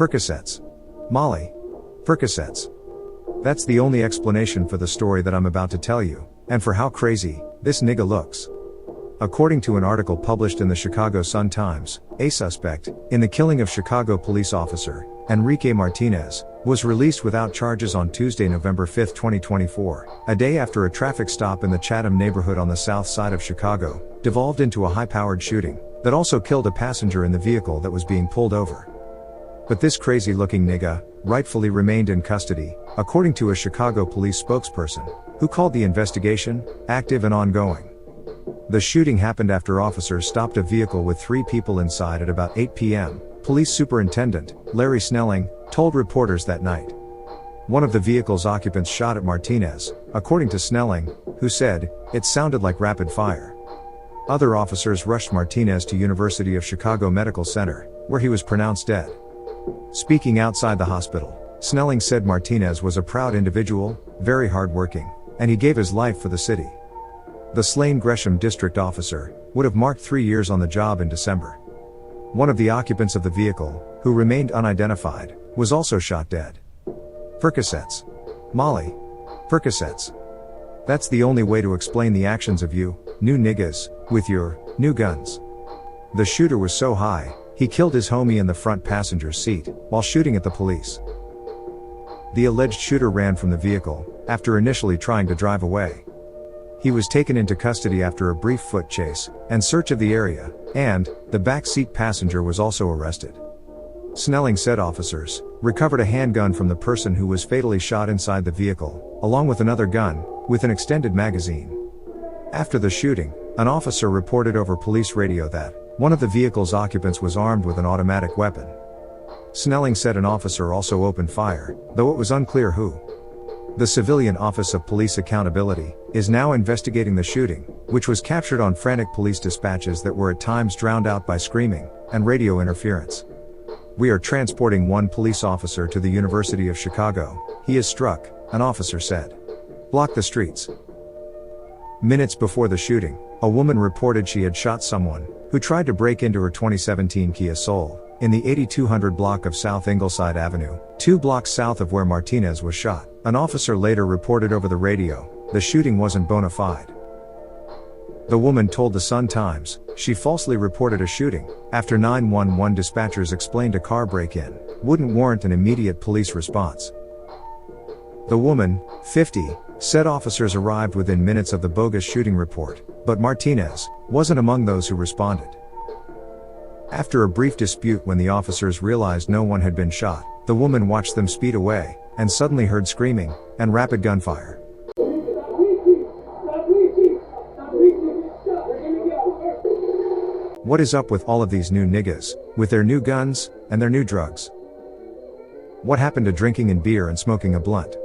Percocets. Molly. Percocets. That's the only explanation for the story that I'm about to tell you, and for how crazy this nigga looks. According to an article published in the Chicago Sun-Times, a suspect in the killing of Chicago police officer Enrique Martinez was released without charges on Tuesday, November 5, 2024, a day after a traffic stop in the Chatham neighborhood on the south side of Chicago devolved into a high-powered shooting that also killed a passenger in the vehicle that was being pulled over. But this crazy-looking nigga rightfully remained in custody, according to a Chicago police spokesperson, who called the investigation active and ongoing. The shooting happened after officers stopped a vehicle with 3 people inside at about 8 p.m., Police Superintendent Larry Snelling told reporters that night. One of the vehicle's occupants shot at Martinez, according to Snelling, who said, "It sounded like rapid fire." Other officers rushed Martinez to University of Chicago Medical Center, where he was pronounced dead. Speaking outside the hospital, Snelling said Martinez was a proud individual, very hardworking, and he gave his life for the city. The slain Gresham district officer would have marked 3 years on the job in December. One of the occupants of the vehicle, who remained unidentified, was also shot dead. Percocets. Molly. Percocets. That's the only way to explain the actions of you, new niggas, with your new guns. The shooter was so high, he killed his homie in the front passenger seat, while shooting at the police. The alleged shooter ran from the vehicle, after initially trying to drive away. He was taken into custody after a brief foot chase and search of the area, and the back seat passenger was also arrested. Snelling said officers recovered a handgun from the person who was fatally shot inside the vehicle, along with another gun, with an extended magazine. After the shooting, an officer reported over police radio that one of the vehicle's occupants was armed with an automatic weapon. Snelling said an officer also opened fire, though it was unclear who. The Civilian Office of Police Accountability is now investigating the shooting, which was captured on frantic police dispatches that were at times drowned out by screaming and radio interference. "We are transporting one police officer to the University of Chicago. He is struck," an officer said. "Block the streets." Minutes before the shooting, a woman reported she had shot someone who tried to break into her 2017 Kia Soul in the 8200 block of South Ingleside Avenue, 2 blocks south of where Martinez was shot. An officer later reported over the radio, the shooting wasn't bona fide. The woman told the Sun-Times she falsely reported a shooting after 911 dispatchers explained a car break-in wouldn't warrant an immediate police response. The woman, 50, said officers arrived within minutes of the bogus shooting report, but Martinez wasn't among those who responded. After a brief dispute when the officers realized no one had been shot, the woman watched them speed away, and suddenly heard screaming and rapid gunfire. What is up with all of these new niggas, with their new guns, and their new drugs? What happened to drinking and beer and smoking a blunt?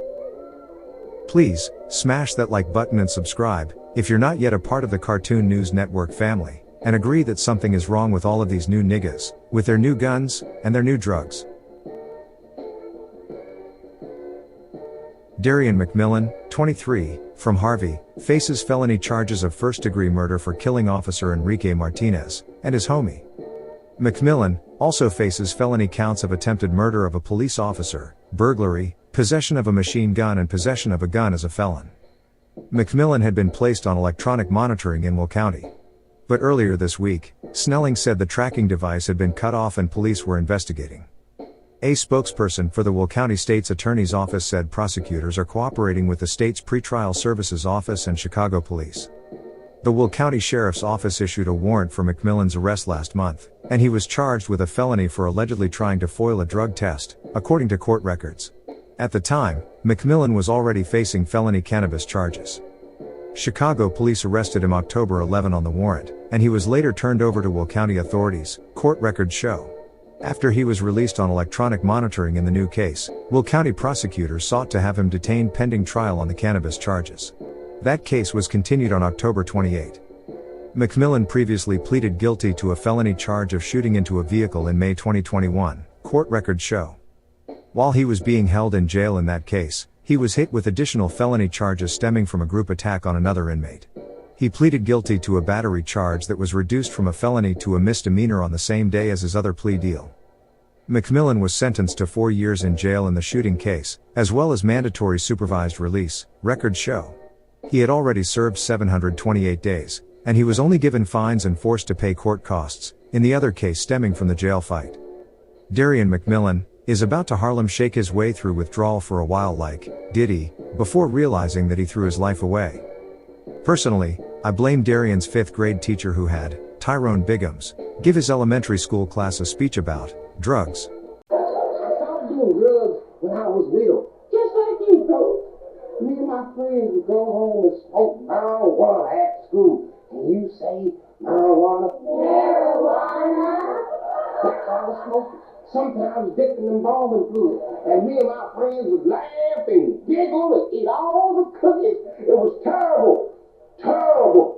Please, smash that like button and subscribe, if you're not yet a part of the Cartoon News Network family, and agree that something is wrong with all of these new niggas, with their new guns, and their new drugs. Darius McMillian, 23, from Harvey, faces felony charges of first-degree murder for killing Officer Enrique Martinez and his homie. McMillian also faces felony counts of attempted murder of a police officer, burglary, possession of a machine gun and possession of a gun as a felon. McMillian had been placed on electronic monitoring in Will County. But earlier this week, Snelling said the tracking device had been cut off and police were investigating. A spokesperson for the Will County State's Attorney's Office said prosecutors are cooperating with the state's Pretrial Services Office and Chicago Police. The Will County Sheriff's Office issued a warrant for McMillian's arrest last month, and he was charged with a felony for allegedly trying to foil a drug test, according to court records. At the time, McMillian was already facing felony cannabis charges. Chicago police arrested him October 11 on the warrant, and he was later turned over to Will County authorities, court records show. After he was released on electronic monitoring in the new case, Will County prosecutors sought to have him detained pending trial on the cannabis charges. That case was continued on October 28. McMillian previously pleaded guilty to a felony charge of shooting into a vehicle in May 2021, court records show. While he was being held in jail in that case, he was hit with additional felony charges stemming from a group attack on another inmate. He pleaded guilty to a battery charge that was reduced from a felony to a misdemeanor on the same day as his other plea deal. McMillian was sentenced to 4 years in jail in the shooting case, as well as mandatory supervised release, records show. He had already served 728 days, and he was only given fines and forced to pay court costs, in the other case stemming from the jail fight. Darius McMillian is about to Harlem Shake his way through withdrawal for a while like, did he, before realizing that he threw his life away. Personally, I blame Darian's 5th grade teacher who had, Tyrone Biggums, give his elementary school class a speech about drugs. I started doing drugs when I was little, just like you, Coach. Me and my friends would go home and smoke marijuana at school. Can you say marijuana? Marijuana. That's all I was smoking. Sometimes dipped in embalming fluid. And me and my friends would laugh and giggle and eat all the cookies. It was terrible. Terrible.